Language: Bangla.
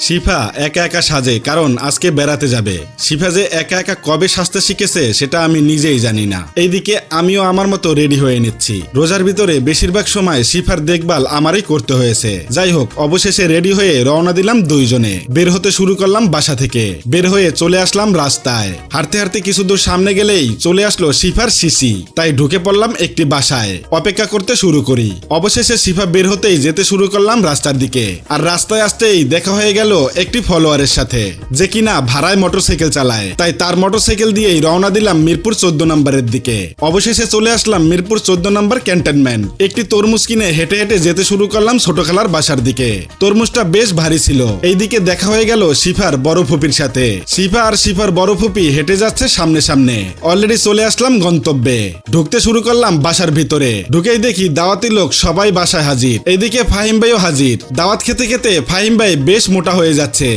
শিফা একা একা সাজে কারণ আজকে বেড়াতে যাবে। শিফা যে একা একা কবে সাজতে শিখেছে সেটা আমি নিজেই জানি না। এইদিকে আমিও আমার মতো রেডি হয়ে নিচ্ছি। রোজার ভিতরে বেশিরভাগ সময় শিফার দেখভাল আমারই করতে হয়েছে। যাই হোক, অবশেষে রেডি হয়ে রওনা দিলাম দুইজনে। বের হতে শুরু করলাম বাসা থেকে। বের হয়ে চলে আসলাম রাস্তায়। হাঁটতে হাঁটতে কিছু দূর সামনে গেলেই চলে আসলো শিফার শিশি। তাই ঢুকে পড়লাম একটি বাসায়। অপেক্ষা করতে শুরু করি। অবশেষে শিফা বের হতেই যেতে শুরু করলাম রাস্তার দিকে। আর রাস্তায় আসতেই দেখা হয়ে গেল একটি ফলোয়ারের সাথে, যে কিনা ভাড়ায় মোটরসাইকেল চালায়। তাই তার মোটরসাইকেল দিয়েই রওনা দিলাম মিরপুর 14 নম্বরের দিকে। অবশেষে চলে আসলাম মিরপুর 14 নম্বর ক্যান্টনমেন্ট। একটি তরমুজ কিনে হেঁটে হেঁটে যেতে শুরু করলাম ছোট খালার বাসার দিকে। তরমুজটা বেশ ভারী ছিল। এইদিকে দেখা হয়ে গেল শিফার বড় ফুপির সাথে। শিফা আর শিফার বড় ফুপি হেঁটে যাচ্ছে সামনে সামনে। অলরেডি চলে আসলাম গন্তব্যে। ঢুকতে শুরু করলাম বাসার ভিতরে। ঢুকেই দেখি দাওয়াতি লোক সবাই বাসায় হাজির। এইদিকে ফাহিম ভাইও হাজির। দাওয়াত খেতে খেতে ফাহিম ভাই বেশ মোটা হয়ে যাচ্ছে।